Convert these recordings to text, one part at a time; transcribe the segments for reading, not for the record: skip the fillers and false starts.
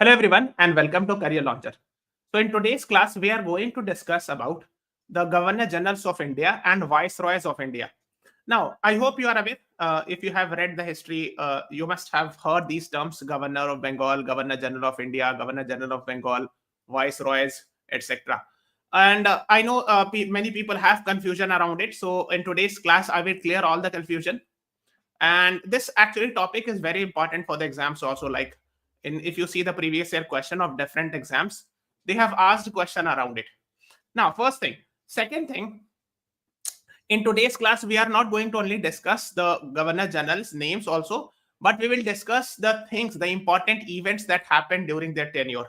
Hello everyone and welcome to Career Launcher. So in today's class, we are going to discuss about the Governor Generals of India and Viceroys of India. Now, I hope you are aware, if you have read the history, you must have heard these terms: Governor of Bengal, Governor General of India, Governor General of Bengal, Viceroys, etc. And I know many people have confusion around it. So in today's class, I will clear all the confusion. And this actually topic is very important for the exams also. Like if you see the previous year question of different exams, they have asked question around it. Now, first thing. Second thing, in today's class, we are not going to only discuss the Governor General's names also, but we will discuss the things, the important events that happened during their tenure.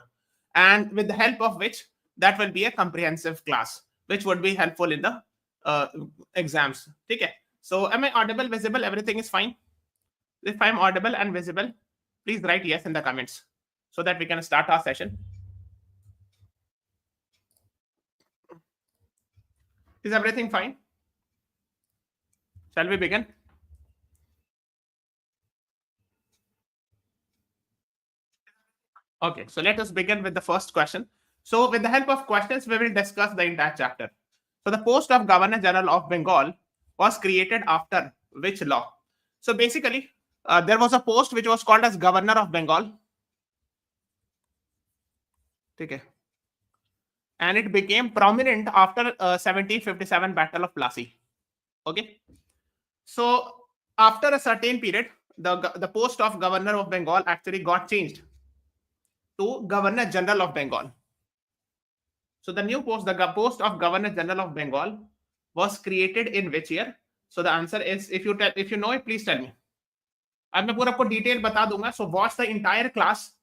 And with the help of which, that will be a comprehensive class, which would be helpful in the exams. Okay. So am I audible, visible? Everything is fine? If I'm audible and visible, please write yes in the comments so that we can start our session. Is everything fine? Shall we begin? Okay, so let us begin with the first question. So with the help of questions, we will discuss the entire chapter. So the post of Governor General of Bengal was created after which law? So basically, there was a post which was called as Governor of Bengal. Okay. And it became prominent after 1757 Battle of Plassey. Okay. So after a certain period, the post of Governor of Bengal actually got changed to Governor General of Bengal. So the new post, the post of Governor General of Bengal, was created in which year? So the answer is, if you know it, please tell me. अब मैं पूरा आपको detail बता दूंगा. So watch the entire class,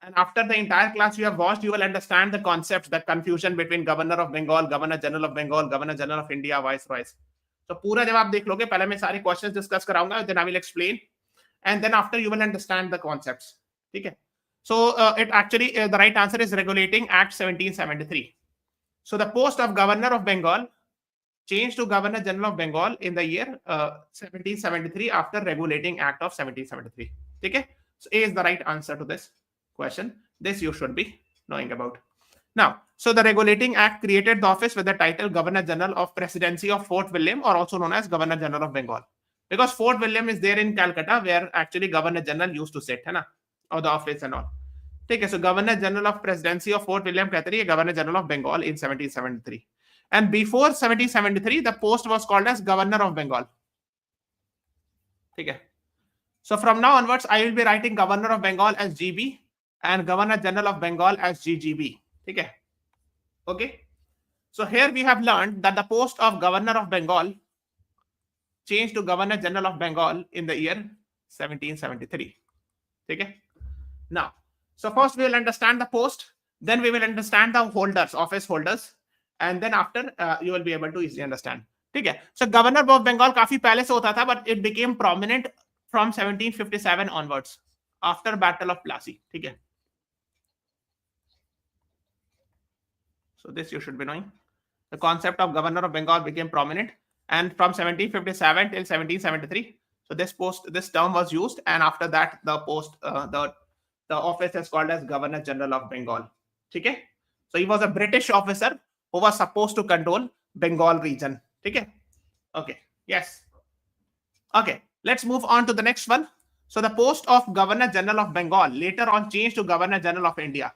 and after the entire class you have watched, you will understand the concepts, the confusion between Governor of Bengal, Governor General of Bengal, Governor General of India, Viceroys. So पूरा जब आप देख लोगे, पहले मैं सारे questions discuss कराऊंगा, then I will explain, and then after you will understand the concepts. ठीक है? So it actually the right answer is Regulating Act 1773. So the post of Governor of Bengal changed to Governor General of Bengal in the year 1773 after Regulating Act of 1773. Okay? So A is the right answer to this question. This you should be knowing about. Now, so the Regulating Act created the office with the title Governor General of Presidency of Fort William, or also known as Governor General of Bengal. Because Fort William is there in Calcutta, where actually Governor General used to sit, or the office and all. Okay, so Governor General of Presidency of Fort William कहते हैं Governor General of Bengal in 1773. And before 1773, the post was called as Governor of Bengal. Okay. So from now onwards, I will be writing Governor of Bengal as GB and Governor General of Bengal as GGB. Okay. Okay. So here we have learned that the post of Governor of Bengal changed to Governor General of Bengal in the year 1773. Okay. Now, so first we will understand the post, then we will understand the holders, office holders, and then after you will be able to easily understand. Okay. So Governor of Bengal काफी पहले से होता था, but it became prominent from 1757 onwards after Battle of Plassey. Okay. So this you should be knowing. The concept of Governor of Bengal became prominent, and from 1757 till 1773. So this term was used, and after that the post the office is called as Governor General of Bengal. Okay. So he was a British officer who was supposed to control Bengal region. Okay. Okay. Yes. Okay. Let's move on to the next one. So the post of Governor General of Bengal later on changed to Governor General of India.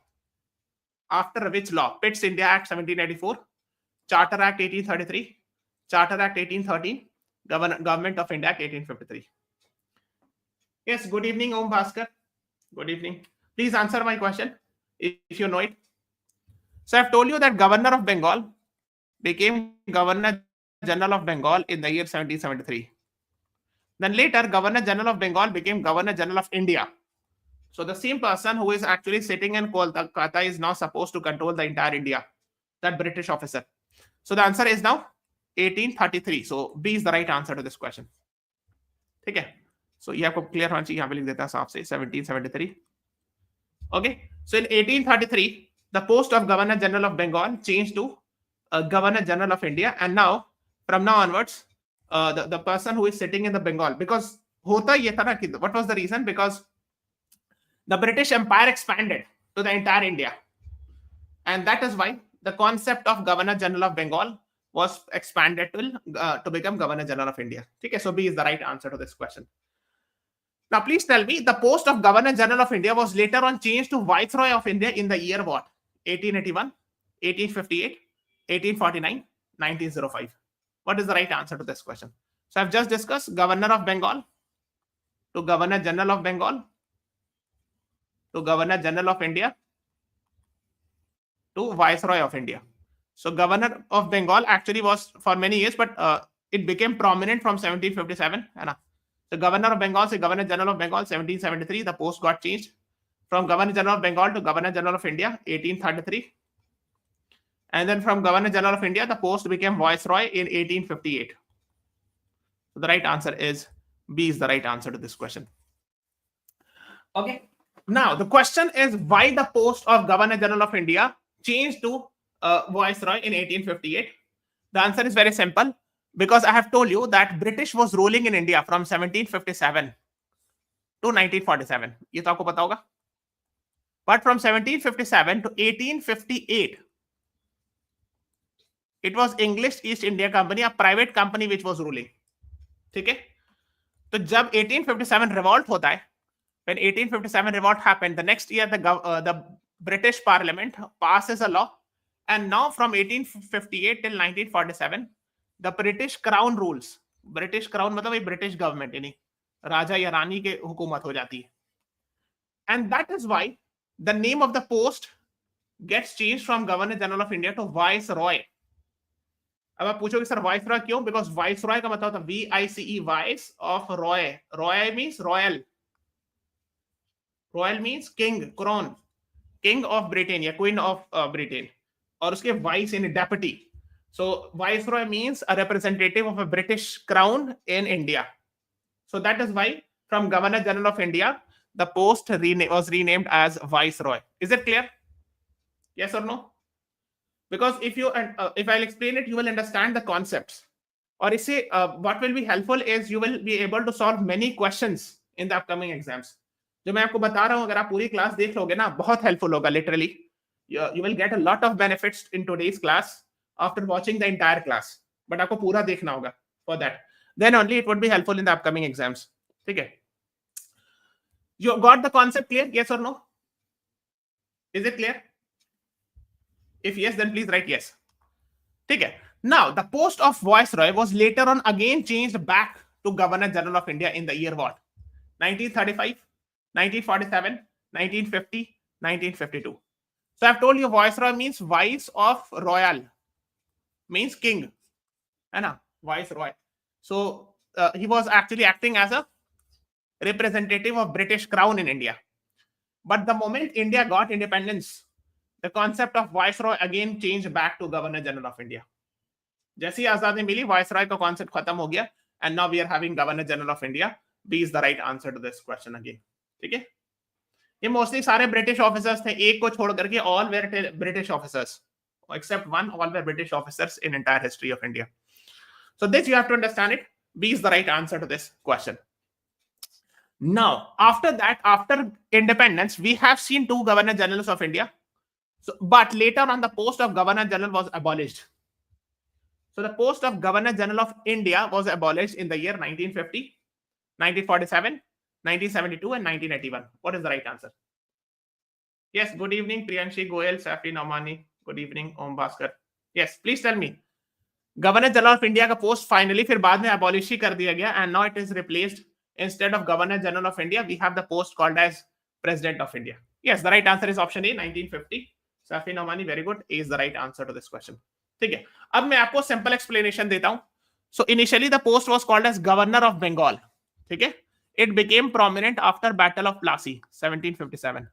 After which law? Pitt's India Act 1784, Charter Act 1833, Charter Act 1813, Government of India Act 1853. Yes. Good evening, Om Bhaskar. Good evening. Please answer my question if you know it. So I've told you that Governor of Bengal became Governor General of Bengal in the year 1773. Then later, Governor General of Bengal became Governor General of India. So the same person who is actually sitting in Kolkata is now supposed to control the entire India, that British officer. So the answer is now 1833. So B is the right answer to this question. Okay. So ये आपको clear होना चाहिए, यहाँ पे लिख देता साफ से 1773. Okay. So in 1833, the post of Governor General of Bengal changed to Governor General of India, and now from now onwards, the person who is sitting in the Bengal, because होता ये था ना कि what was the reason? Because the British Empire expanded. to the entire India. And that is why the concept of Governor General of Bengal was expanded to become Governor General of India. Okay, so B is the right answer to this question. Now, please tell me, the post of Governor General of India was later on changed to Viceroy of India in the year what? 1881, 1858, 1849, 1905. What is the right answer to this question? So I've just discussed Governor of Bengal to Governor General of Bengal to Governor General of India to Viceroy of India. So Governor of Bengal actually was for many years, but it became prominent from 1757. The Governor of Bengal to Governor General of Bengal, 1773, the post got changed from Governor General of Bengal to Governor General of India, 1833. And then from Governor General of India, the post became Viceroy in 1858. So the right answer is B is the right answer to this question. Okay. Now, the question is why the post of Governor General of India changed to Viceroy in 1858. The answer is very simple. Because I have told you that British was ruling in India from 1757 to 1947. ये तो आपको पता होगा. But from 1757 to 1858, it was English East India Company, a private company which was ruling. ठीक है? तो जब 1857 revolt होता है, when 1857 revolt happened, the next year the British Parliament passes a law, and now from 1858 till 1947. The British Crown rules. British Crown मतलब एक British government यानी राजा या रानी के हुकूमत हो जाती है. And that is why the name of the post gets changed from Governor General of India to Viceroy. अब आप पूछोगे सर Viceroy क्यों? Because Viceroy का मतलब होता है VICE, Vice of Roy. Roy means royal. Royal means king, crown, king of Britain या queen of Britain. और उसके vice यानी deputy. So Viceroy means a representative of a British crown in India. So that is why from Governor General of India, the post was renamed as Viceroy. Is it clear? Yes or no? Because if I'll explain it, you will understand the concepts. Or what will be helpful is you will be able to solve many questions in the upcoming exams. जो मैं आपको बता रहा हूं, अगर आप पूरी class देख लोगे ना, बहुत helpful होगा literally. You will get a lot of benefits in today's class after watching the entire class. But आपको पूरा देखना होगा for that. Then only it would be helpful in the upcoming exams. ठीक है? You got the concept clear? Yes or no? Is it clear? If yes, then please write yes. ठीक है? Now, the post of Viceroy was later on again changed back to Governor General of India in the year what? 1935, 1947, 1950, 1952. So I've told you Viceroy means Vice of Royal. Means king, Viceroy. So he was actually acting as a representative of British Crown in India. But the moment India got independence, the concept of Viceroy again changed back to Governor General of India. जैसी आजादी मिली, Viceroy का concept खत्म हो गया, and now we are having Governor General of India. B is the right answer to this question again. ठीक है? ये mostly सारे British officers थे, एक को छोड़ करके all were British officers. Except one, all were British officers in entire history of India. So this you have to understand it. B is the right answer to this question. Now, after that, after independence, we have seen two Governor Generals of India. So, but later on, the post of Governor General was abolished. So the post of Governor General of India was abolished in the year 1950, 1947, 1972, and 1981. What is the right answer? Yes, good evening, Priyanshi Goyal, Safi Naumani. Good evening, Om Bhaskar. Yes, please tell me. Governor General of India का post finally फिर बाद में abolish ही कर दिया गया, and now it is replaced. Instead of Governor General of India, we have the post called as President of India. Yes, the right answer is option A, 1950. Safi Naumani, very good. A is the right answer to this question. ठीक है. अब मैं आपको simple explanation देता हूं. So initially the post was called as Governor of Bengal. ठीक है. It became prominent after Battle of Plassey, 1757.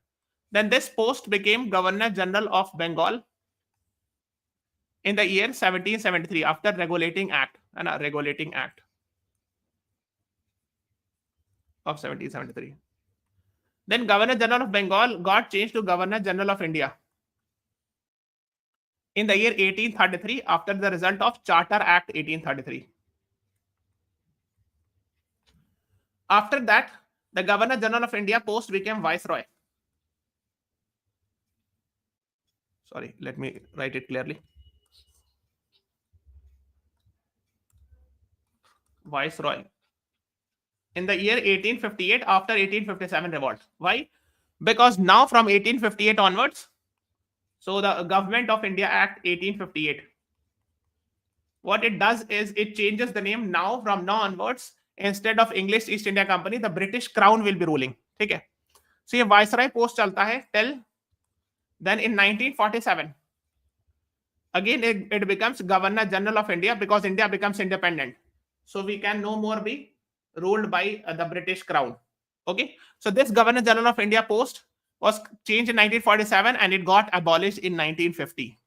Then this post became Governor General of Bengal in the year 1773 after Regulating Act of 1773. Then Governor General of Bengal got changed to Governor General of India in the year 1833 after the result of Charter Act 1833. After that, the Governor General of India post became Viceroy. Sorry, let me write it clearly. Viceroy in the year 1858 after 1857 revolt. Why? Because now from 1858 onwards, so the Government of India Act 1858, what it does is it changes the name. Now from now onwards, instead of English East India Company, the British Crown will be ruling. ठीक है. So ये Viceroy post चलता है till then. In 1947 again it becomes Governor General of India because India becomes independent. So we can no more be ruled by the British Crown. Okay. So this Governor General of India post was changed in 1947 and it got abolished in 1950.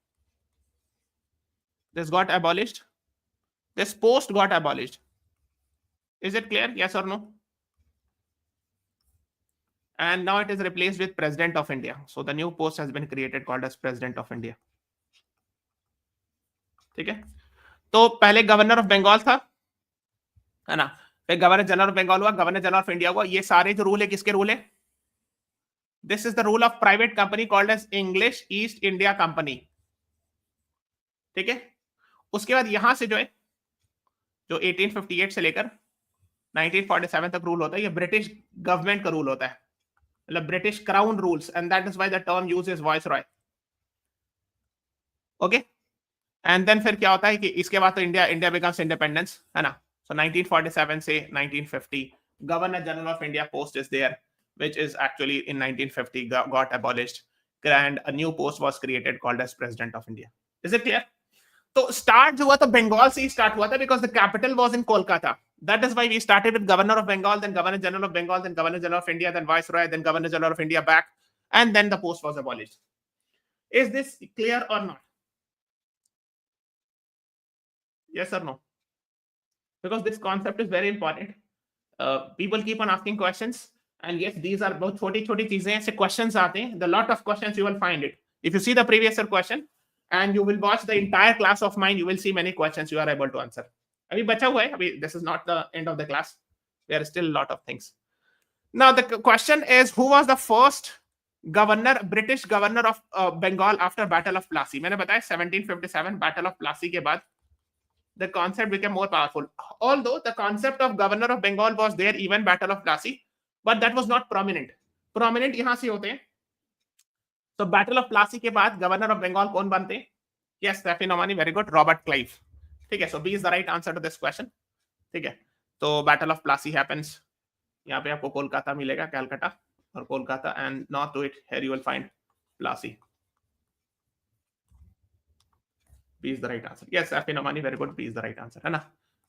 This got abolished. This post got abolished. Is it clear? Yes or no? And now it is replaced with President of India. So the new post has been created called as President of India. ठीक है. तो पहले governor of Bengal था, है ना, फिर governor general of Bengal हुआ, governor general of India हुआ. ये सारे जो रूल है किसके रूल है? This is the rule of private company called as English East India Company. ठीक है. उसके बाद यहां से जो है, जो 1858 से लेकर 1947 तक रूल होता है, ये ब्रिटिश गवर्नमेंट का रूल होता है, मतलब British crown rules, and that is why the term use is viceroy. Okay. And then फिर क्या होता है कि इसके बाद तो इंडिया बिकम्स इंडिपेंडेंस, है ना. सो 1947 से 1950 governor general of India post is there, which is actually in 1950 got abolished and a new post was created called as President of India. Is it clear? तो स्टार्ट जो हुआ तो बंगाल से ही start हुआ था because the capital was in Kolkata. That is why we started with Governor of Bengal, then Governor General of Bengal, then Governor General of India, then Viceroy, then Governor General of India back, and then the post was abolished. Is this clear or not? Yes or no? Because this concept is very important. People keep on asking questions. And yes, these are बहुत छोटी-छोटी चीजें, ऐसे questions आते हैं. The lot of questions you will find it. If you see the previous year question and you will watch the entire class of mine, you will see many questions you are able to answer. अभी बचा हुआ है, अभी this is not the end of the class. There are still a lot of things. Now the question is, who was the first governor, British governor of Bengal after Battle of Plassey? मैंने बताया 1757 Battle of Plassey के बाद the concept became more powerful. Although the concept of governor of Bengal was there even Battle of Plassey, but that was not prominent. Prominent यहां से होते हैं. So Battle of Plassey के बाद governor of Bengal कौन बनते हैं? Yes, Stephen Omani, very good. Robert Clive. ठीक है. So B is the right answer to this question. ठीक है. तो Battle of Plassey happens. यहाँ पे आपको कोलकाता मिलेगा, कैलकाटा और Kolkata, and north to it here you will find Plassey. B is the right answer. Yes, Stephen Omani, very good. B is the right answer. है ना?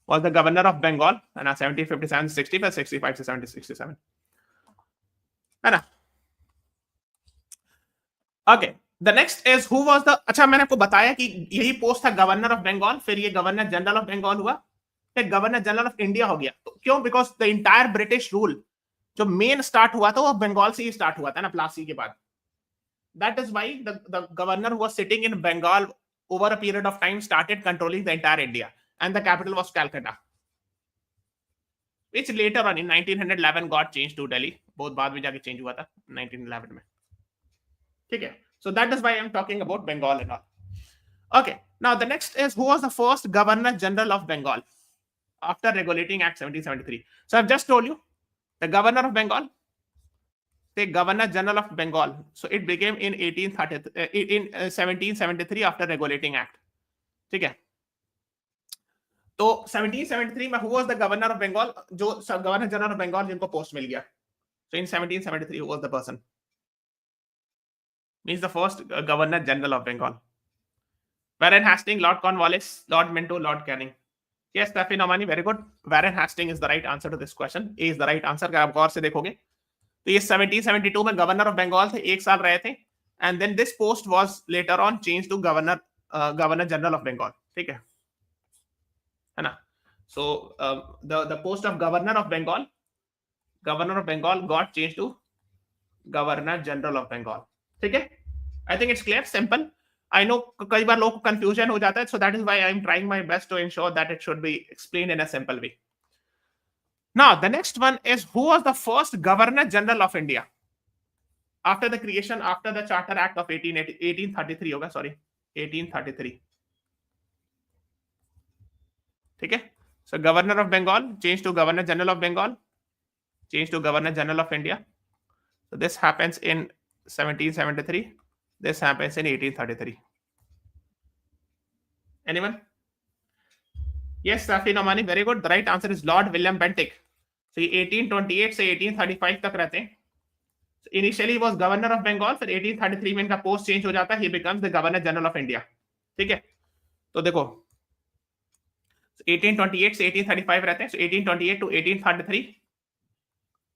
Was the governor of Bengal, है ना, 1757 65 65 से 1767. है ना. Okay. The next is who was the, अच्छा मैंने आपको बताया कि यही पोस्ट था गवर्नर ऑफ बंगाल, फिर ये गवर्नर जनरल ऑफ बंगाल हुआ, फिर गवर्नर जनरल ऑफ इंडिया हो गया. तो क्यों? Because the entire British rule जो मेन स्टार्ट हुआ था वो बंगाल से ही स्टार्ट हुआ था ना, प्लासी के बाद. That is why the governor who was sitting in Bengal over a period of time started controlling the entire India and the capital was Calcutta, which later on in 1911 got changed to Delhi. बहुत बाद में जाके change हुआ था 1911 में. ठीक है. So that is why I'm talking about Bengal and all. Okay. Now the next is who was the first Governor General of Bengal after Regulating Act 1773. So I've just told you the Governor of Bengal, the Governor General of Bengal. So it became in 1773 after Regulating Act. ठीक है. तो 1773 में who was the governor of Bengal, जो governor general of Bengal जिनको post मिल गया. So in 1773 who was the person? Means the first governor general of Bengal. Warren Hastings, Lord Cornwallis, Lord Minto, Lord Canning. Yes, Stephen Omani, very good. Warren Hastings is the right answer to this question. A is the right answer. अगर आप गौर से देखोगे तो ये 1772 में governor of Bengal थे, एक साल रहे थे, and then this post was later on changed to governor general of Bengal. ठीक है ना. So the post of governor of Bengal got changed to governor general of Bengal. ठीक है. I think it's clear, simple. I know कई बार लोगों को confusion हो जाता है, so that is why I am trying my best to ensure that it should be explained in a simple way. Now the next one is who was the first governor general of India? after the creation, after the Charter Act of 1833 होगा, sorry, 1833. ठीक है. So Governor of Bengal changed to Governor General of Bengal, changed to Governor General of India. So this happens in 1773. This happens in 1833. Anyone? Yes, Safi Nomani, very good. The right answer is Lord William Bentinck. So 1828 से 1835 तक रहते हैं. So initially he was Governor of Bengal, फिर 1833 में इनका post change हो जाता है. He becomes the Governor General of India. ठीक है. तो देखो 1828 से 1835 रहते हैं. So 1828 to 1833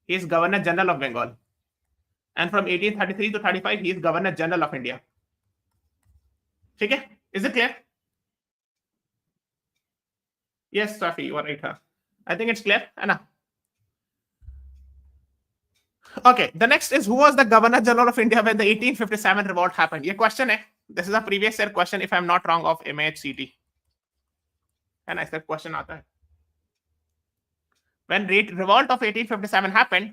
he is Governor General of Bengal, and from 1833 to 35 he is Governor General of India. ठीक है. Is it clear? Yes, Safi, you are right. Huh? I think it's clear, है ना? Okay, the next is who was the Governor General of India when the 1857 revolt happened? ये question है. This is a previous year question, if I'm not wrong, of MHCT. है ना, इसका question आता है. When revolt of 1857 happened,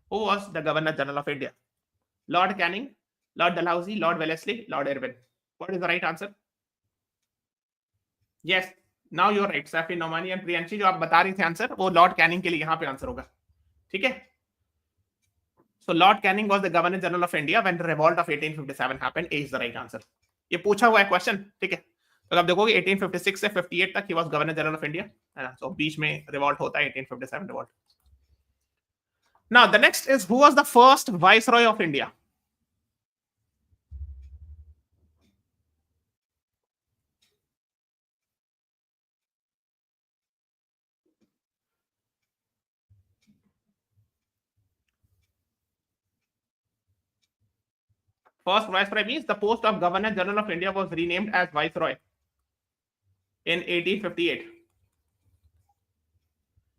who was the Governor General of India? Lord Canning, Lord Dalhousie, Lord Wellesley, Lord Irwin. What is the right answer? Yes, now you're right. Safi Nomani and Priyanshi, जो आप बता रही थे answer, वो Lord Canning के लिए यहाँ पे आंसर होगा. ठीक है. So Lord Canning was the Governor General of India when the revolt of 1857 happened. A is the right answer. ये पूछा हुआ है क्वेश्चन. ठीक है. तो आप देखोगे 1856 से 58 तक he was Governor General of India. है ना. So बीच में revolt होता है 1857 revolt. Now the next is who was the first Viceroy of India? First Viceroy means the post of Governor General of India was renamed as Viceroy in 1858.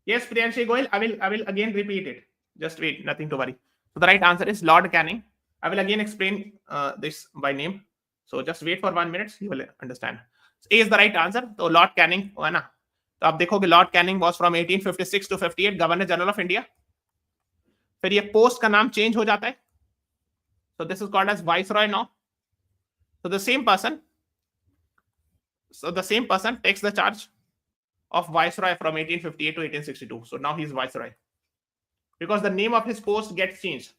Yes, Priyanshi Goyal, I will again repeat it. Just wait, nothing to worry. So the right answer is Lord Canning. I will again explain this by name. So just wait for 1 minute, you will understand. So A is the right answer. So Lord Canning, है ना. तो आप देखोगे Lord Canning was from 1856 to 58 Governor General of India. फिर ये post का नाम change हो जाता है. So this is called as Viceroy now. So the same person takes the charge of Viceroy from 1858 to 1862. So now he is Viceroy because the name of his post gets changed.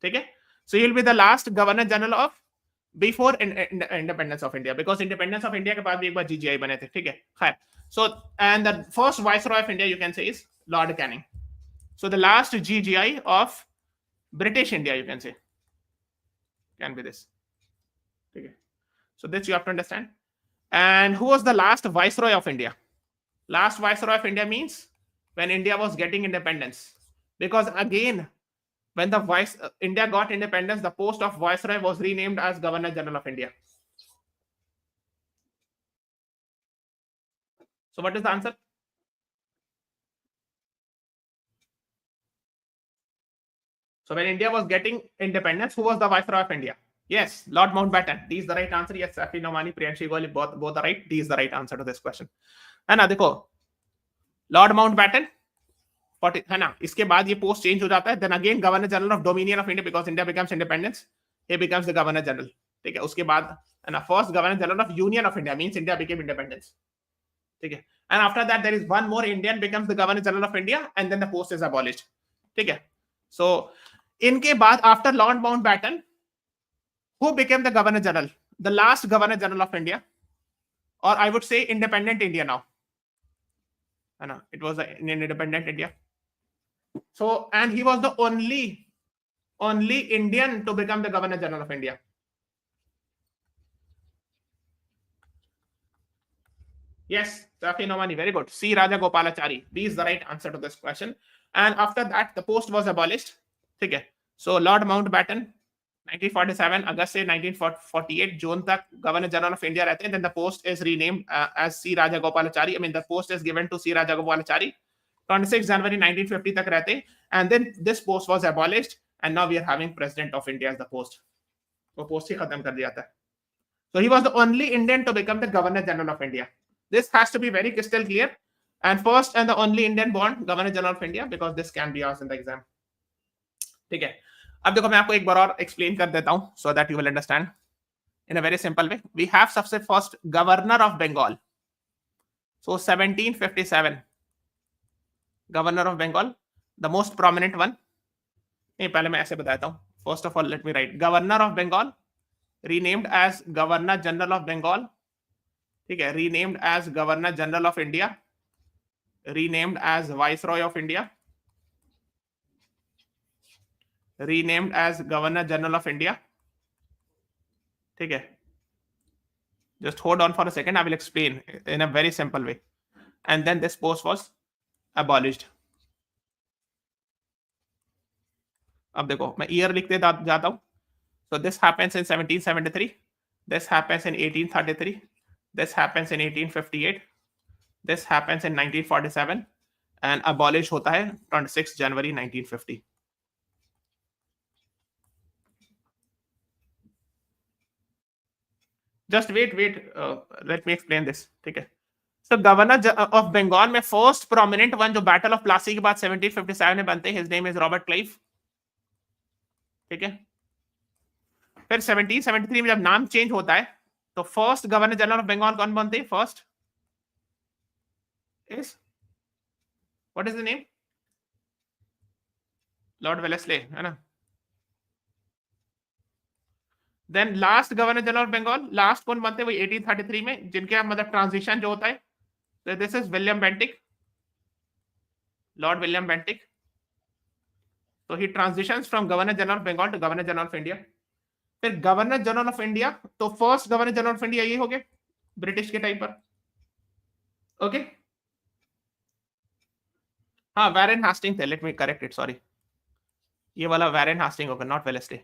Okay? So he will be the last Governor General of before independence of India, because independence of India के बाद भी एक बार GGI बने थे. ठीक है. खैर. So and the first Viceroy of India you can say is Lord Canning. So the last GGI of British India you can say can be this. Okay. So this you have to understand. And who was the last Viceroy of India? Last Viceroy of India means when India was getting independence. Because again, when the India got independence, the post of Viceroy was renamed as Governor General of India. So what is the answer? So when India was getting independence, who was the Viceroy of India? Yes, Lord Mountbatten. D is the right answer. Yes, Safi Nomani, Priyanshi Goyal, both are right. D is the right answer to this question. है ना. देखो Lord Mountbatten, है ना. इसके बाद ये post change हो जाता है. Then again Governor General of Dominion of India, because India becomes independence, he becomes the Governor General. ठीक है. उसके बाद है ना first Governor General of Union of India, means India became independence. ठीक है. And after that there is one more Indian becomes the Governor General of India, and then the post is abolished. ठीक है. So इनके बाद after Lord Mountbatten, who became the Governor General? The last Governor General of India, or I would say independent India now. It was an independent India. So, and he was the only Indian to become the Governor General of India. Yes, Safi Nomani, very good. C. Rajagopalachari. B is the right answer to this question. And after that, the post was abolished. Okay. So Lord Mountbatten, 1947 August से 1948 June तक Governor General of India रहते हैं. Then the post is renamed as C. Rajagopalachari. I mean, the post is given to C. Rajagopalachari. 26 January 1950 तक रहते हैं. And then this post was abolished, and now we are having President of India as the post. वो post ही खत्म कर दिया था. So he was the only Indian to become the Governor General of India. This has to be very crystal clear. And first and the only Indian born Governor General of India, because this can be asked in the exam. ठीक है. अब देखो मैं आपको एक बार और explain कर देता हूं so that you will understand in a very simple way. We have सबसे first governor of Bengal. So 1757 governor of Bengal, the most prominent one. नहीं, पहले मैं ऐसे बताता हूं. First of all let me write governor of Bengal renamed as governor general of Bengal. ठीक है, renamed as governor general of India, renamed as viceroy of India, renamed as governor general of India. ठीक है, just hold on for a second, I will explain in a very simple way. And then this post was abolished. अब देखो मैं year लिखते जाता हूं. So this happens in 1773, this happens in 1833, this happens in 1858, this happens in 1947 and abolish होता है 26 January 1950. Just wait, let me explain this. ठीक है. So गवर्नर ऑफ बंगाल में फर्स्ट प्रोमिनेंट वन जो बैटल ऑफ प्लासी के बाद 1757 में बनते हैं, his name is Robert Clive. ठीक है. फिर 1773 में जब नाम चेंज होता है तो first governor general of Bengal कौन बनते हैं? First is what is the name? Lord Wellesley, है ना. Then last governor general of Bengal last कौन बनते हैं? वो 1833 में, जिनके मतलब ट्रांजिशन जो होता है. So this is William Bentinck, Lord William Bentinck. So he transitions from Governor General of Bengal to Governor General of India. फिर गवर्नर जनरल ऑफ इंडिया, तो first governor general of India ये हो गए British के time पर. Okay. हाँ, Warren Hasting थे. Let me correct it, sorry. ये वाला वैरेन हास्टिंग होगा, not Wellesley.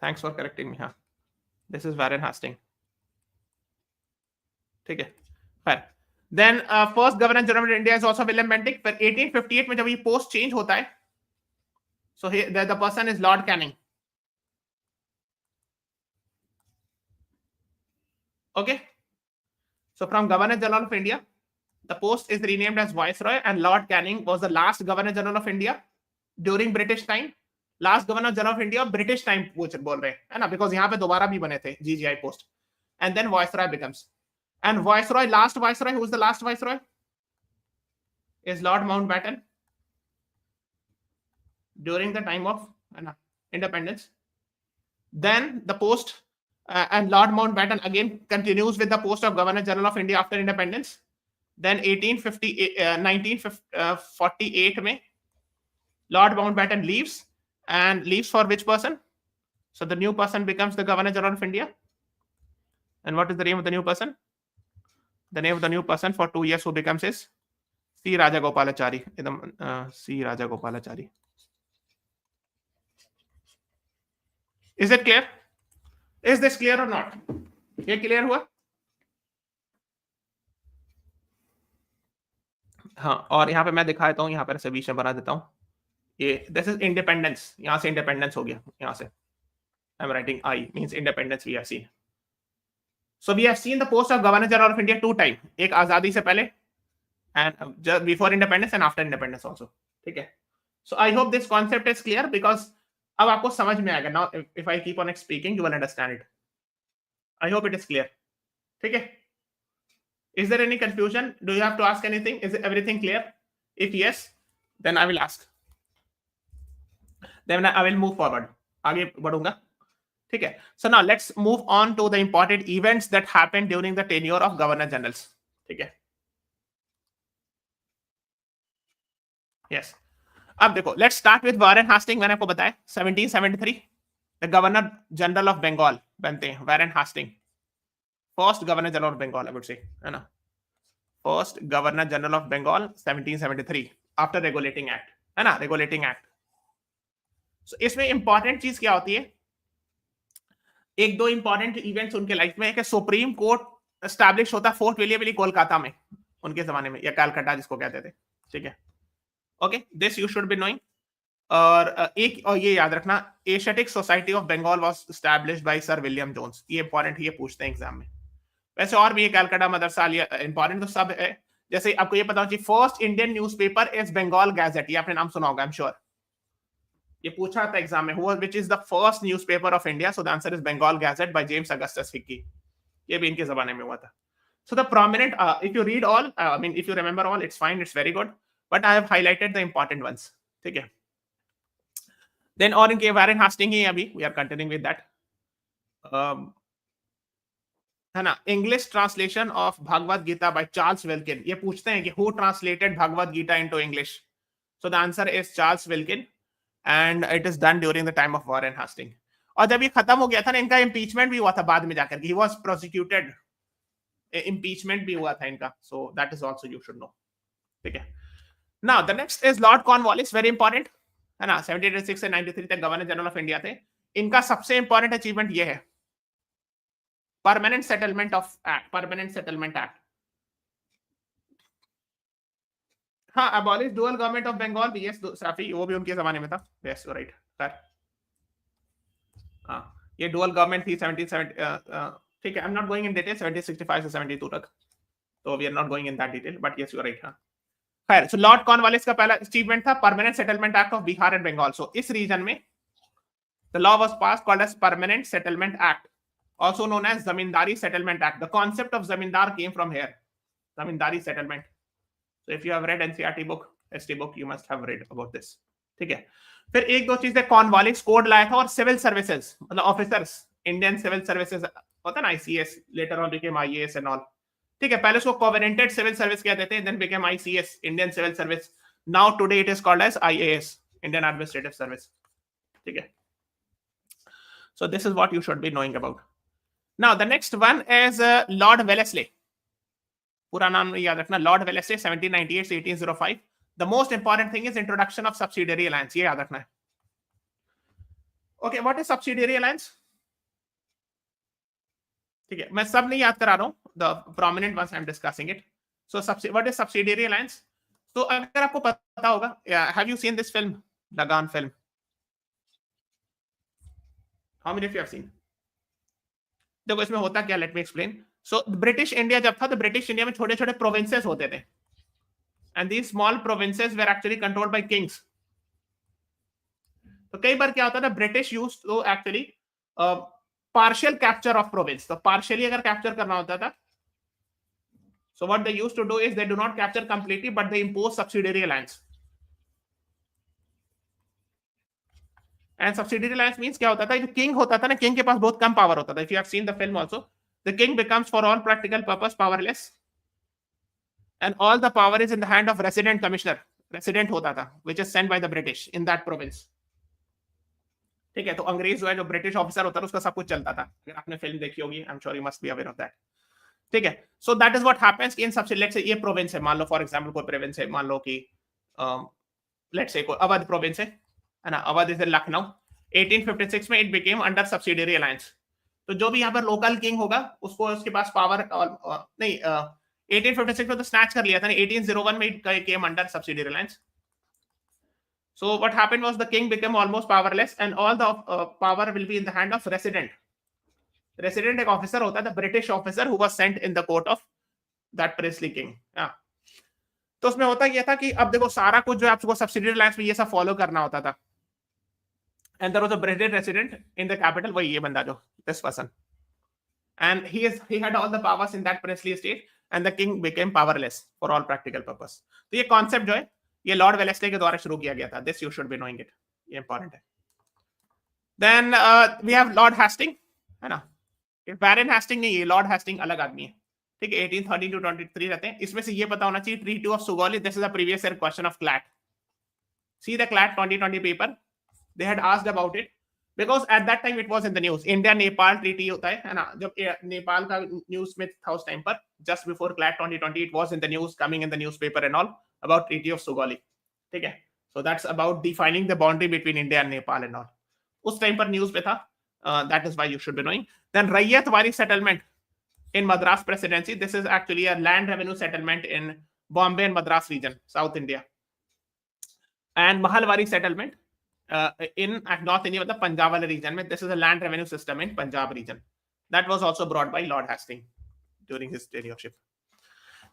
Thanks for correcting me. हाँ, दिस इज वैरेन हास्टिंग. ठीक है. फिर then first governor general of India is also William Bentinck. फिर 1858 में जब ये पोस्ट चेंज होता है, so the person is Lord Canning. Okay. So from governor general of India the post is renamed as viceroy and Lord Canning was the last governor general of India during British time. Last governor general of India British time बोल रहे हैं, है ना, because यहां पे दोबारा भी बने थे GGI post. And then viceroy becomes. And Viceroy, last Viceroy, who is the last Viceroy? Is Lord Mountbatten during the time of independence. Then the post and Lord Mountbatten again continues with the post of Governor General of India after independence. Then 1948 में Lord Mountbatten leaves, and leaves for which person? So the new person becomes the Governor General of India. And what is the name of the new person? The name of the new person for 2 years who becomes is C. Rajagopalachari. C. Rajagopalachari. Is it clear? Is this clear or not? ये clear हुआ? हाँ, और यहाँ पे मैं दिखा देता हूँ, यहाँ पर से बीच में बना देता हूँ. ये this is independence. यहाँ से independence हो गया. यहाँ से I'm writing I means independence we have seen. So we have seen the post of Governor General of India 2 times. एक आजादी से पहले and just before independence and after independence also. ठीक है. So I hope this concept is clear because अब आपको समझ में आएगा. Now if I keep on speaking you will understand it. I hope it is clear. ठीक है. Is there any confusion? Do you have to ask anything? Is everything clear? If yes, then I will ask. Then I will move forward. आगे बढ़ूंगा. ठीक है. So now let's move on to the important events that happened during the tenure of governor generals. ठीक है. Yes. अब देखो, let's start with Warren Hastings. मैंने आपको बताया 1773 the governor general of Bengal बनते हैं Warren Hastings. First governor general of Bengal I would say, है ना. First governor general of Bengal 1773 after regulating act, है ना, regulating act. So इसमें important चीज क्या होती है? एक दो इंपॉर्टेंट इवेंट्स उनके लाइफ में है कि सुप्रीम कोर्ट एस्टैब्लिश होता फोर्ट विलियम कोलकाता में उनके जमाने में, या कलकत्ता जिसको कहते थे. ठीक है. Okay, this you should be knowing. और ये याद रखना, Asiatic Society of Bengal was established by sir William Jones. ये इंपॉर्टेंट, ये पूछते हैं एग्जाम में. वैसे और भी ये कलकत्ता मदरसा इंपॉर्टेंट तो सब है, जैसे आपको ये पता होना चाहिए, first Indian newspaper is Bengal Gazette, ये आपने नाम सुना होगा, आई एम श्योर, ये पूछा था एग्जाम में, which is the first newspaper of India, so the answer is Bengal Gazette by James Augustus Hicky, ये भी इनके जमाने में हुआ था. So the prominent, if you read all, I mean, if you remember all, it's fine, it's very good. But I have highlighted the important ones. ठीक है. Then और इनके Warren Hastings ही अभी, we are continuing with that. है ना, English translation of Bhagavad Gita by Charles Wilkin. ये पूछते हैं कि who translated Bhagavad Gita into English? So the answer is Charles Wilkin, and it is done during the time of Warren Hastings. और जब ये खत्म हो गया था ना, इनका impeachment भी हुआ था बाद में जाकर, he was prosecuted. Impeachment भी हुआ था इनका, so that is also you should know. ठीक है. Now the next is Lord Cornwallis, very important, है ना, 1786 से 93 तक गवर्नर जनरल ऑफ इंडिया थे. इनका सबसे इंपॉर्टेंट अचीवमेंट ये है, परमानेंट सेटलमेंट एक्ट. हाँ, abolish dual government of Bengal भी, yes साफी, वो भी उनके जमाने में था. Yes, right, sir. हाँ, ये dual government थी 1770, ठीक है, I'm not going in detail, 1765 से 72 तक, तो we are not going in that detail, but yes, you are right. हाँ, खैर, so लॉर्ड कॉर्नवालिस का पहला अचीवमेंट था permanent settlement act of Bihar and Bengal. So इस रीजन में the law was passed called as permanent settlement act, also known as zamindari settlement act. The concept of zamindar came from here, zamindari settlement. So if you have read NCERT book, ST book, you must have read about this. ठीक है. फिर एक दो चीजें Cornwallis code लाया था, और civil services, मतलब ऑफिसर्स, इंडियन सिविल सर्विसेज होता है ना, ICS, later on became IAS and all. ठीक है, पहले उसको कोवेनेंटेड सिविल सर्विस कहते थे, then became ICS, Indian civil service. Now today it is called as IAS, Indian administrative service. ठीक है. So this is what you should be knowing about. Now the next one is Lord Wellesley. पूरा नाम याद रखना, Lord Wellesley, 1798 से 1805. The most important thing is introduction of subsidiary alliance, ये याद रखना है. Okay, what is subsidiary alliance? ठीक है, मैं सब नहीं याद करा रहा हूँ, the prominent ones I am discussing it. So what is subsidiary alliance? तो अगर आपको पता होगा, have you seen this film, लगान film? How many of you have seen? देखो इसमें होता क्या, let me explain. So British India जब था, तो ब्रिटिश इंडिया में छोटे छोटे प्रोविंसेस होते थे, and these small provinces were actually controlled by kings. तो कई बार क्या होता था, British used to actually partial capture of province. तो partially अगर capture करना होता था, so what they used to do is they do not capture completely, but they impose subsidiary alliance. And subsidiary alliance means क्या होता था, जो king होता था ना, king के पास बहुत कम पावर होता था. If you have seen the film also, the king becomes for all practical purpose powerless, and all the power is in the hand of resident commissioner. Resident होता था, which is sent by the British in that province. ठीक है, तो अंग्रेज जो है, जो British officer होता है, उसका सब कुछ चलता था. अगर आपने फिल्म देखी होगी, I am sure you must be aware of that. ठीक है, so that is what happens कि इन सबसे, लेट्स से ये प्रोविंस है, मान लो फॉर एग्जांपल कोई प्रोविंस है, मान लो कि लेट्स से कोई अवध प्रोविंस है ना, अवध इज इन लखनऊ. 1856 में it became under subsidiary alliance. तो जो भी यहाँ पर लोकल किंग होगा, उसको उसके पास पावर नहीं, 1856 में तो स्नैच कर लिया था, 1801 में it came under subsidiary alliance. So what happened was the king became almost powerless, and all the power will be in the hand of resident. Resident एक ऑफिसर होता था, British officer, who was sent in the court of that princely king. तो उसमें होता यह था कि अब देखो सारा कुछ जो आपको सब्सिडियरी अलायंस में ये सब फॉलो करना होता था. And there was a British resident in the capital, वही ये बंदा जो, this person, and he had all the powers in that princely state, and the king became powerless for all practical purpose. तो ये concept जो है, ये Lord Wellesley के द्वारा शुरू किया गया था. This you should be knowing it, ये इंपॉर्टेंट है. Then we have Lord Hasting, है ना. वॉरेन हेस्टिंग नहीं, ये लॉर्ड हेस्टिंग अलग आदमी है. ठीक है, 1813 to 23 रहते हैं. इसमें से ये पता होना चाहिए, treaty of Sugauli. This is a previous year question of CLAT. See the CLAT 2020 paper, they had asked about it because at that time it was in the news. India Nepal treaty होता है ना, जब नेपाल का news में था उस time पर, just before CLAT 2020 it was in the news, coming in the newspaper and all, about treaty of Sugauli. ठीक है, so that's about defining the boundary between India and Nepal and all. उस time पर news पे था. That is why you should be knowing. Then Rayyatwari settlement in Madras presidency. This is actually a land revenue settlement in Bombay and Madras region, South India. And Mahalwari settlement in North India, मतलब पंजाब वाले region में. This is a land revenue system in Punjab region. That was also brought by Lord Hastings during his tenureship.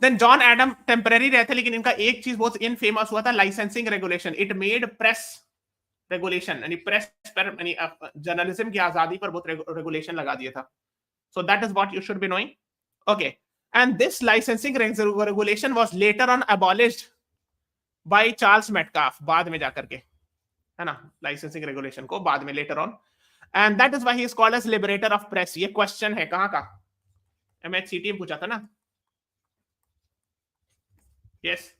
Then John Adam temporary रहे थे, लेकिन इनका एक चीज बहुत इनफेमस हुआ था, licensing regulation. It made press regulation, यानी प्रेस पर, यानी जर्नलिज्म की आजादी पर बहुत रेगुलेशन लगा दिया था. So that is what you should be knowing. Okay, and this licensing regulation was later on abolished by Charles Metcalfe, बाद में जाकर के, है ना, लाइसेंसिंग रेगुलेशन को बाद में, later on. And that is why he is called as liberator of press. ये क्वेश्चन है कहां का, एमएचसीटी में पूछा था ना. यस,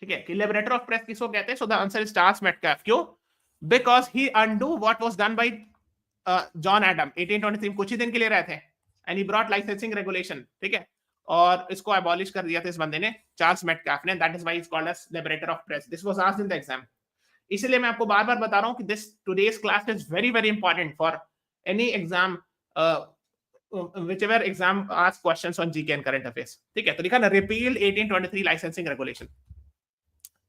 ठीक है, कि लिबरेटर ऑफ प्रेस किसको कहते हैं. So the answer is Charles Metcalfe. क्यों? Because he undo what was done by John Adam 1823 में, कुछ ही दिन के लिए रहे थे, and he brought licensing regulation. ठीक है, और इसको अबॉलिश कर दिया था इस बंदे ने, चार्ल्स मेटकाफ ने. That is why is called as liberator of press. This was asked in the exam. इसलिए मैं आपको बार बार बता रहा हूं कि this today's class is very very important for any exam, whichever exam asks questions on GK and current affairs. ठीक है, तो लिखा ना, रिपील 1823 लाइसेंसिंग रेगुलेशन.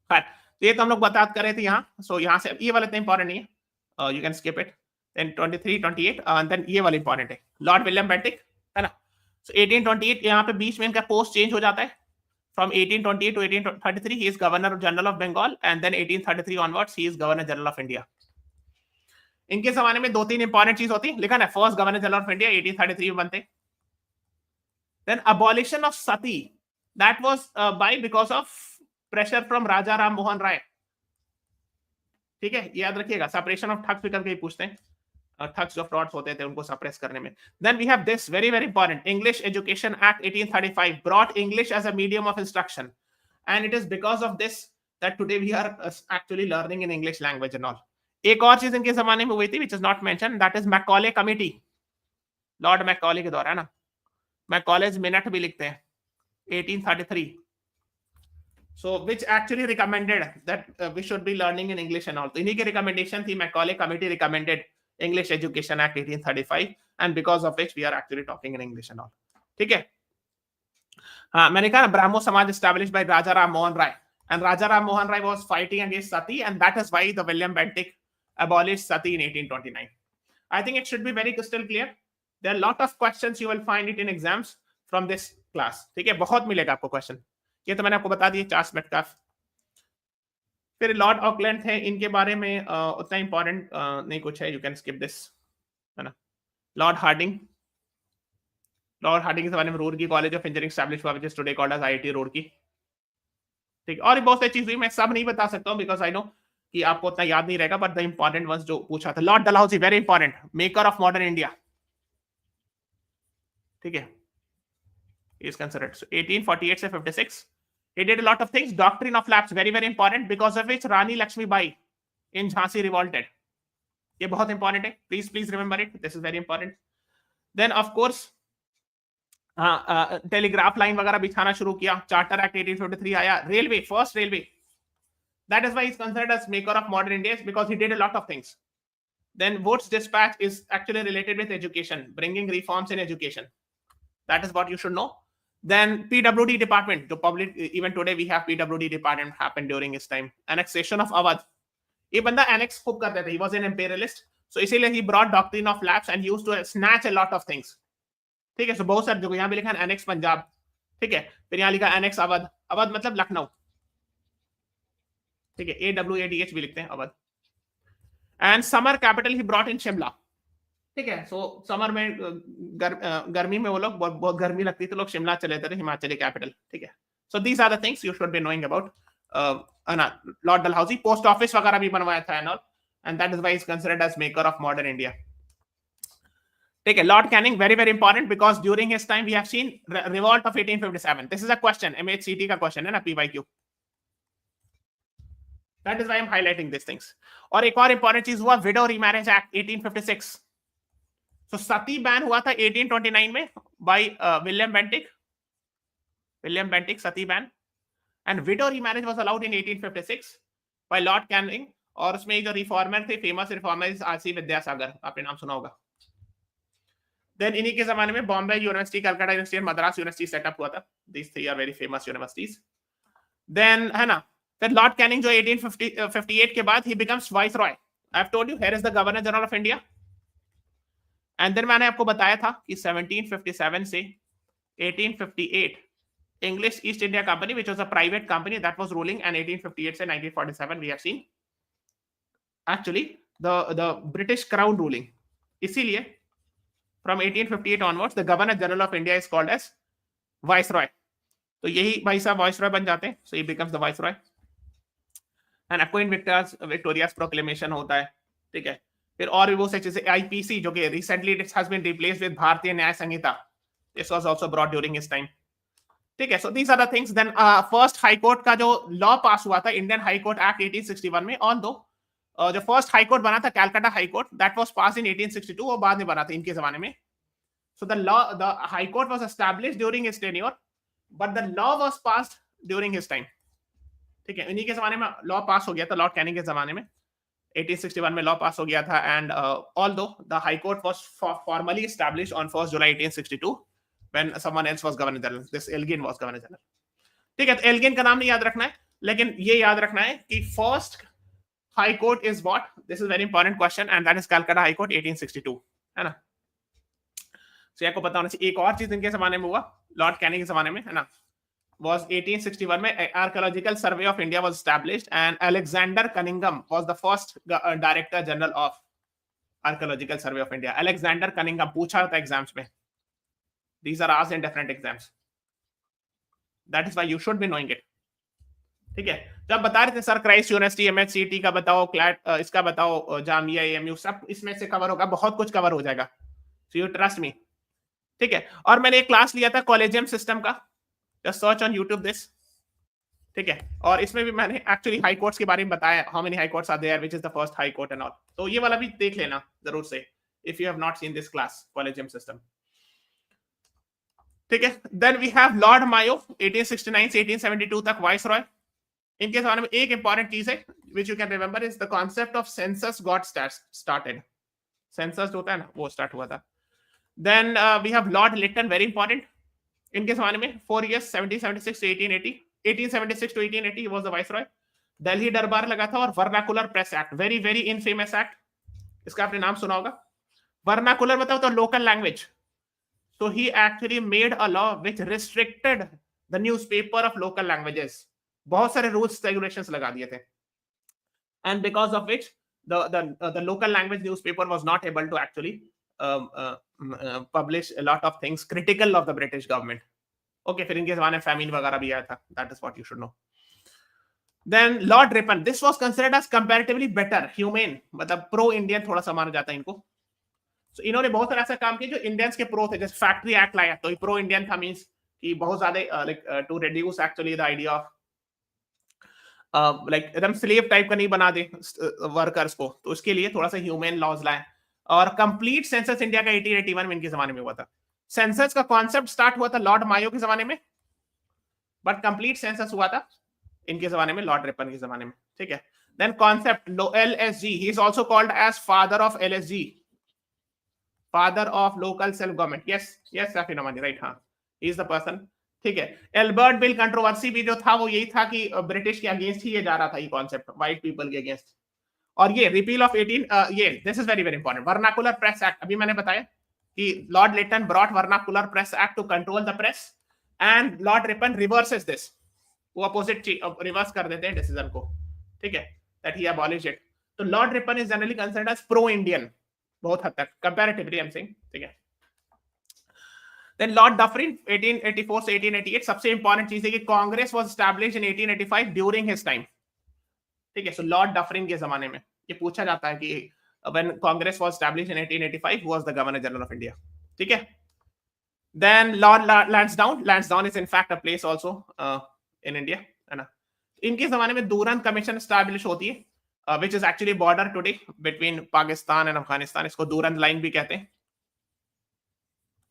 तो ये तो हम लोग बात कर रहे थे यहाँ. सो यहाँ से ये वाला इतना इंपॉर्टेंट नहीं है, you can skip it. Then 23, 28, then ये वाला इंपॉर्टेंट है, लॉर्ड विलियम बेंटिक, है ना. सो 1828 यहाँ पे बीच में इनका पोस्ट चेंज हो जाता है. From 1828 to 1833 he is Governor General of Bengal, and then 1833 onwards he is Governor General of India. इनके जमाने में दो तीन इंपॉर्टेंट चीज होती है, लिखा ना, first governor general of India 1833 में बनते. Then abolition of sati, that was by because of pressure from Raja Ram Mohan Roy. ठीक है, याद रखिएगा, सेपरेशन ऑफ ठग्स करके ही पूछते हैं, ठग्स जो फ्रॉड्स होते थे उनको सप्रेस करने में. Then we have this very very important, English education act 1835 brought English as a medium of instruction, and it is because of this that today we are actually learning in English language and all. एक और चीज इनके जमाने में हुई थी, which is not mention, that is Macaulay committee. Lord Macaulay के द्वारा, ना, मैकॉलेज मिनट भी लिखते हैं, 1833. So which actually recommended that we should be learning in English and all. तो इन्हीं की रिकमेंडेशन थी, Macaulay committee recommended English Education Act 1835, and because of which we are actually talking in English and all. ठीक है, हाँ, मैंने कहा ब्राह्मो समाज established by Raja Ram Mohan Rai, and Raja Ram Mohan Rai was fighting against sati, and that is why the William Bentinck abolished sati in 1829. I think it should be very crystal clear. There are a lot of questions you will find it in exams from this class. ठीक है, बहुत मिलेगा आपको question. ये तो मैंने आपको बता दिए, चार्ल्स मेटकाफ. फिर लॉर्ड ऑकलैंड थे, इनके बारे में उतना इंपॉर्टेंट नहीं कुछ है, यू कैन स्किप दिस, है ना. लॉर्ड हार्डिंग, लॉर्ड हार्डिंग के बारे में Roorkee college of engineering establish हुआ, which is today called as IIT Roorkee. ठीक, और बहुत सारी चीज हुई, मैं सब नहीं बता सकता हूँ बिकॉज आई नो कि आपको उतना याद नहीं रहेगा, बट द इंपॉर्टेंट वंस जो पूछा था. Lord Dalhousie, very important, maker of modern India. ठीक है, is considered. So 1848 से 56 he did a lot of things. Doctrine of lapse, very very important, because of which Rani Lakshmi Bai in Jhansi revolted. ये बहुत important है, please please remember it, this is very important. Then of course telegraph line वगैरह बिछाना शुरू किया, charter act 1853 आया, railway, first railway. That is why is considered as maker of modern India, because he did a lot of things. Then Wood's despatch is actually related with education, bringing reforms in education. That is what you should know. Then PWD department, to public, even today we have PWD department happened during his time. Annexation of Awadh. ये बंदा annex खूब करते थे, he was an imperialist, so इसीलिए he brought doctrine of lapse and used to snatch a lot of things. ठीक है, so बहुत सारे जगह यहाँ भी लिखा है annex पंजाब. ठीक है, फिर यहाँ लिखा annex अवध, अवध मतलब लखनऊ. ठीक है, AWADH भी लिखते हैं Awadh. And summer capital he brought in Shimla. ठीक है, सो समर में गर्मी में वो लोग बहुत गर्मी लगती थी, लोग शिमला चले थे, हिमाचली कैपिटल. ठीक है, so these are the things you should be knowing about. Lord Dalhousie post office वगैरह भी बनवाया था and all, and that is why is considered as maker of modern India. ठीक है, lord Canning, very very important, because during his time we have seen revolt of 1857. This is a question, MHCT का question है ना, PYQ. That is why I am highlighting this things. और एक और important चीज हुआ, widow remarriage act 1856. So sati ban हुआ था 1829 में by William Bentinck. William Bentinck sati ban, and widow remarriage was allowed in 1856 by Lord Canning. और उसमें जो रिफॉर्मर थे, फेमस रिफॉर्मर आरसी विद्यासागर, आपने नाम सुना होगा. देन इन्हीं के जमाने में बॉम्बे यूनिवर्सिटी, कलकत्ता यूनिवर्सिटी और मद्रास यूनिवर्सिटी सेटअप हुआ था. These three are very famous universities. Then, है ना, फिर लॉर्ड कैनिंग जो 1858 के बाद ही becomes viceroy. I have told you, here is the governor general of India. And then मैंने आपको बताया था कि 1757 से 1858 English East India Company, which was a private company that was ruling, and 1858 से 1947 we have seen actually the British Crown ruling. इसीलिए from 1858 onwards the Governor General of India is called as Viceroy. तो यही भाई साहब Viceroy बन जाते हैं, so he becomes the Viceroy. And Queen Victoria's proclamation होता है, ठीक है. फिर और भी वो से चीजें, IPC जो कि recently it has been replaced with भारतीय न्याय संहिता, this was also brought during his time. ठीक है. So these are the things. Then first high court का जो लॉ पास हुआ था, इंडियन हाई कोर्ट एक्ट 1861 में, ऑन दो जो फर्स्ट हाई कोर्ट बना था Calcutta high court, that was pass in 1862, वो बाद में बना था इनके जमाने में. So the high court was established during his tenure, but the law was passed during his time. ठीक है. इन्हीं के जमाने में लॉ पास हो गया था, लॉर्ड कैनिंग के जमाने में 1861 में लॉ पास हो गया था. And although the high court was formally established on 1 July 1862 when someone else was governor general. This Elgin was governor general. ठीक है. तो एल्गिन का नाम नहीं याद रखना है, लेकिन ये याद रखना है कि first high court is what. This is very important question, and that is Calcutta high court 1862, है ना. तो आपको पता होना चाहिए. एक और चीज इनके जमाने में हुआ, लॉर्ड कैनिंग के जमाने में, है ना, was 1861 में archaeological survey of India was established, and Alexander Cunningham was the first director general of archaeological survey of India. Alexander Cunningham पूछा था एग्जाम्स में. These are asked in different exams. That is why you should be knowing it. ठीक है. जब बता रहे थे sir Christ university, MHCT का बताओ, क्लैट इसका बताओ, जामिया AMU, सब इसमें से कवर होगा, बहुत कुछ कवर हो जाएगा. So you trust me. ठीक है. और मैंने एक क्लास लिया था कॉलेजियम सिस्टम का, just search on YouTube this. ठीक है. और इसमें भी मैंने एक्चुअली हाई कोर्ट्स के बारे में बताया, how many high courts are there, which is the first high court and all. तो ये वाला भी देख लेना जरूर से, if you have not seen this class, collegium system. ठीक है. देन वी हैव लॉर्ड मायो 1869 से 1872 तक वाइसरॉय. इनके जमाने में एक इंपॉर्टेंट चीज है which you can remember is the concept of census got started. Census होता है ना, वो स्टार्ट हुआ था. Then we have Lord Lytton, very important. इनके जमाने में 4 years 1776 to 1880, 1876 to 1880 he was the viceroy. Delhi दरबार लगा था, और vernacular press act, very very infamous act, इसका आपने नाम सुना होगा. वर्नाकुलर मतलब तो local language. So he actually made a law which restricted the newspaper of local languages. बहुत सारे rules regulations लगा दिए थे, and because of which the local language newspaper was not able to actually publish a lot of things critical of the British government. Okay, फिर इनके जमाने में famine वगैरह भी आया था. That is what you should know. Then Lord Ripon, this was considered as comparatively better, humane, मतलब pro Indian थोड़ा सा माना जाता है इनको. So, इन्होंने बहुत सारा ऐसा काम किया जो इंडियंस के प्रो थे. जैसे फैक्ट्री एक्ट लाया, तो प्रो इंडियन था, मींस कि बहुत ज्यादा like to reduce actually the idea of like एकदम स्लेव टाइप का नहीं बना दे वर्कर्स को, तो उसके लिए थोड़ा सा ह्यूमन लॉज लाए. और कंप्लीट सेंसस इंडिया का 1881 में इनके जमाने में हुआ था. सेंसस का कॉन्सेप्ट स्टार्ट हुआ था लॉर्ड मायो के जमाने में, बट कंप्लीट सेंसस हुआ था इनके जमाने में, लॉर्ड रिपन के जमाने में. ठीक है. Then concept LSG, he is also called as father of LSG, father of local self government. Yes Safi Namani, right, हाँ, ही इज द पर्सन. ठीक है. एल्बर्ट बिल कंट्रोवर्सी भी जो था वो यही था कि ब्रिटिश के अगेंस्ट ही ये जा रहा था, ये कॉन्सेप्ट व्हाइट पीपल के अगेंस्ट. और ये रिपील ऑफ 18 ये this is very very important. Vernacular press act, अभी मैंने बताया कि lord Lytton brought vernacular press act to control the press, and lord Ripon reverses this. वो अपोजिट रिवर्स कर देते हैं डिसीजन को. ठीक है. That he abolish it. तो lord Ripon is generally considered as pro Indian बहुत हद तक, कंपैरेटिवली आई एम सेइंग. ठीक है. देन लॉर्ड डफरिन 1884 से 1888, सबसे इंपॉर्टेंट चीज है कि Congress was established in 1885 during his time. ठीक है. सो लॉर्ड डफरिन के जमाने में ये पूछा जाता है कि when Congress was established in 1885 who was the governor general of India. ठीक है. Then Lord Lansdowne is in fact a place also in India, है ना. इनके जमाने में दूरान कमीशन एस्टैब्लिश होती है, which is actually border today between Pakistan and Afghanistan. इसको दूरंद लाइन भी कहते हैं.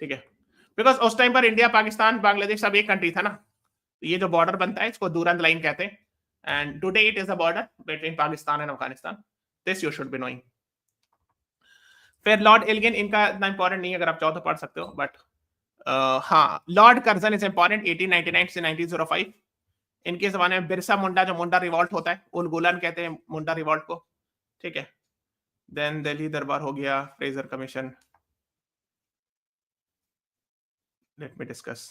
ठीक है. बिकॉज उस टाइम पर इंडिया, पाकिस्तान, बांग्लादेश सब एक कंट्री था ना, तो ये जो बॉर्डर बनता है इसको दूरंद लाइन कहते हैं. And today it is a border between Pakistan and Afghanistan. This you should be knowing. फिर लॉर्ड एल्गिन, इनका इतना इंपॉर्टेंट नहीं है, अगर आप चाहो तो पढ़ सकते हो, बट हाँ, लॉर्ड कर्जन इज इंपॉर्टेंट 1899 से 1905. इनके जमाने में बिरसा मुंडा, जो मुंडा रिवॉल्ट होता है, उलगुलन कहते हैं मुंडा रिवॉल्ट को. ठीक है. देन दिल्ली दरबार हो गया, Fraser commission. Let me discuss.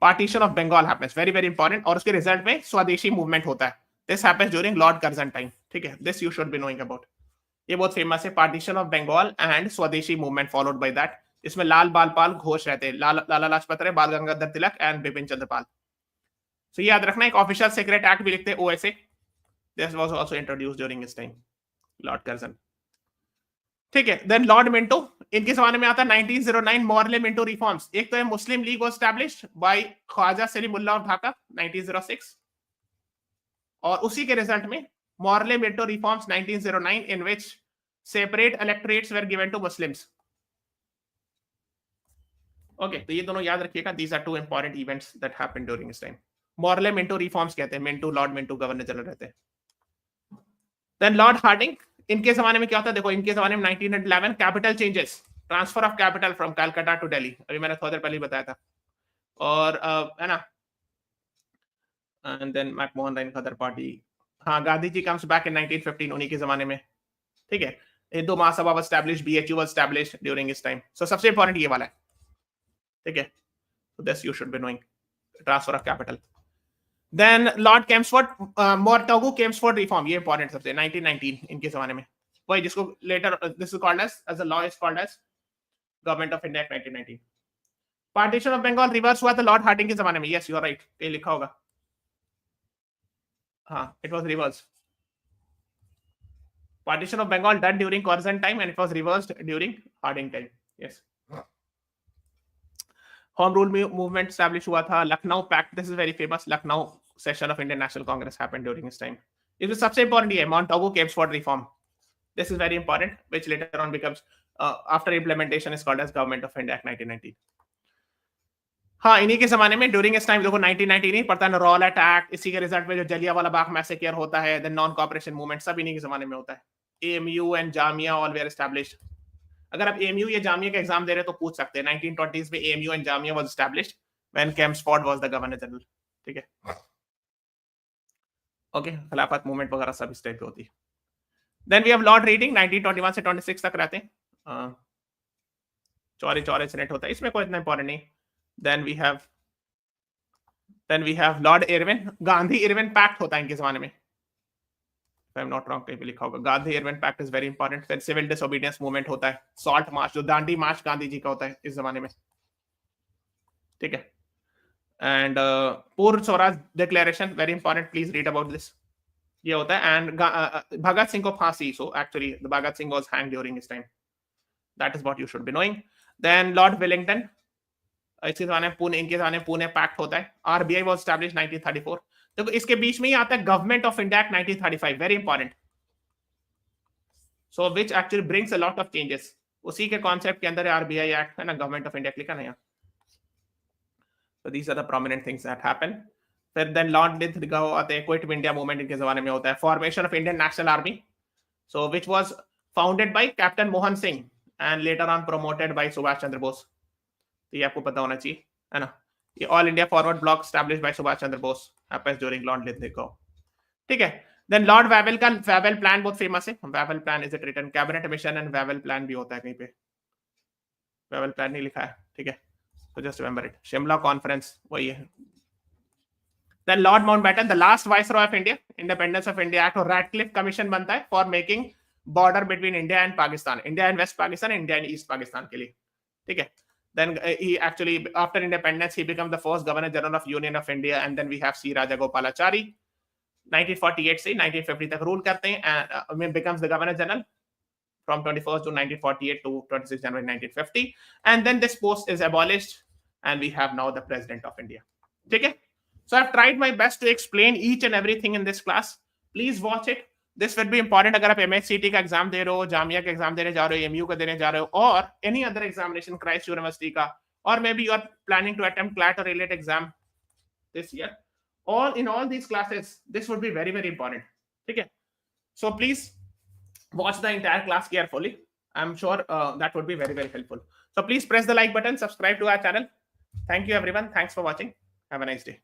Partition of Bengal happens, very very important, और उसके रिजल्ट में स्वदेशी मूवमेंट होता है. This happens during Lord Curzon time. ठीक है, this you should be knowing about. ये बहुत फेमस है, पार्टीशन ऑफ बंगाल एंड स्वदेशी मूवमेंट फॉलोड बाय दैट. इसमें लाल बालपाल घोष रहते हैं, लाला लाजपत राय, बाल गंगाधर तिलक एंड बिपिन चंद्र पाल. सो ये याद रखना. एक ऑफिशियल सीक्रेट एक्ट भी लिखते हैं, OSA. This was also introduced during his time, Lord Curzon. ठीक है. देन लॉर्ड मिंटो, इनके जमाने में आता है 1909 मॉर्ले मिंटो रिफॉर्म्स. एक तो है Muslim League was established by Khwaja Salimullah of Dhaka 1906, और उसी के रिजल्ट में Morley Minto reforms 1909 in which separate electorates were given to Muslims. Okay, तो ये दोनों याद रखिएगा. These are two important events that happened during this time. Morley Minto reforms कहते हैं. Minto, lord Minto governor general रहते हैं. देन लॉर्ड हार्डिंग, इनके जमाने में क्या होता है, देखो इनके जमाने में 1911 capital changes, transfer of capital from Calcutta to Delhi. अभी मैंने थोड़ी देर पहले बताया था. और है ना, and then McMahon line Ghadar party. हाँ, Gandhi ji comes back in 1915, उन्हीं के जमाने में. ठीक है. Hindu Mahasabha was established, BHU was established during इस टाइम. सो सबसे इंपॉर्टेंट ये वाला है. ठीक है, so this you should be knowing, transfer of capital. Then Lord Chelmsford, Mortogu Chelmsford reform, ये important सबसे, 1919 इनके जमाने में. वही जिसको later this is called as the law is called as Government of India Act 1919. Partition of Bengal reverse हुआ था Lord Hardinge के जमाने में. Yes, you are right, ये लिखा होगा. हाँ, it was reversed. Partition of Bengal done during Curzon time and it was reversed during Harding time. Yes. Home rule movement establish हुआ था. Lucknow pact, this is very famous. Lucknow session of Indian National Congress happened during this time. इसमें सबसे important ये है Montagu Chelmsford reform. This is very important, which later on becomes after implementation is called as government of India act 1919. हाँ, इन्हीं के जमाने में during इस टाइम देखो 1919 नहीं पड़ता है, रॉलेट एक्ट, इसी के रिजल्ट में जो जलियांवाला बाग मैसेकर होता है, देन नॉन कोऑपरेशन मूवमेंट, सब इन्हीं के जमाने में होता है. AMU and Jamia all were established. अगर आप एएमयू या जामिया का एग्जाम दे रहे हो तो पूछ सकते हैं. 1920s में AMU and Jamia was established when Chelmsford was the governor general. ठीक है. ओके, खिलाफत मूवमेंट वगैरह सब इस टाइप की होती है. Then we have Lord Reading, 1921 से 26 तक रहते हैं. चौरे चौरे सेनेट होता है, इसमें कोई इतना इंपॉर्टेंट नहीं. Then we have Lord Irwin, Gandhi Irwin pact होता है इनके जमाने में. I am not wrong, कहीं पे लिखा होगा. Gandhi Irwin pact is very important. फिर सिविल डिसोबीडियंस मूवमेंट होता है. सॉल्ट मार्च, जो दांडी मार्च गांधी जी का होता है इस जमाने में. ठीक है. And Purna Swaraj declaration, very important, please read about this. ये होता है. एंड भगत सिंह को फांसी. So actually Bhagat Singh was hanged during his time. That is what you should be knowing. Then Lord Willingdon, इसके जमाने में पुणे, इनके जमाने में पुणे पैक्ट होता है. RBI was established 1934. देखो इसके बीच में ही आता है government of India act 1935, very important. So which actually brings a lot of changes. उसी के कॉन्सेप्ट के अंदर आरबीआई एक्ट है ना, गवर्नमेंट ऑफ इंडिया लिखा ना यहाँ. So these are the prominent things that happen. फिर देन लॉर्ड लिथगो आते हैं. क्विट इंडिया मूवमेंट इनके जमाने में होता है. Formation of Indian National Army, so which was founded by Captain Mohan Singh and later on promoted by Subhash Chandra Bose. तो ये आपको पता होना चाहिए, है ना. ये All India Forward Bloc established by Subhash Chandra Bose, happens during Lord Lithgow. ठीक है. देन लॉर्ड वेवेल का वेवेल प्लान बहुत फेमस है. Wavell plan is it written, cabinet mission and Wavell plan भी होता है कहीं पे. वेवेल प्लान नहीं लिखा है. ठीक है, so just remember it. Shimla conference वही है. Then Lord Mountbatten, the last viceroy of India, Independence of India Act और Radcliffe Commission बनता है for making border between India and Pakistan, India and West Pakistan, India and East Pakistan के लिए. ठीक है. Then he actually after independence he became the first Governor General of Union of India, and then we have C Rajagopalachari. 1948 से 1950 तक rule करते हैं and becomes the Governor General from 21st June 1948 to 26 January 1950, and then this post is abolished and we have now the President of India. ठीक है. So I've tried my best to explain each and everything in this class. Please watch it. This will be important. अगर आप MHCT का exam दे रहे हो, जामिया का exam देने जा रहे हो, MU का देने जा रहे हो, और any other examination Christ University का, or maybe you are planning to attempt CLAT or related exam this year, in all these classes this would be very very important. ठीक है. So please watch the entire class carefully. I'm sure that would be very very helpful. So please press the like button, subscribe to our channel. Thank you everyone. Thanks for watching. Have a nice day.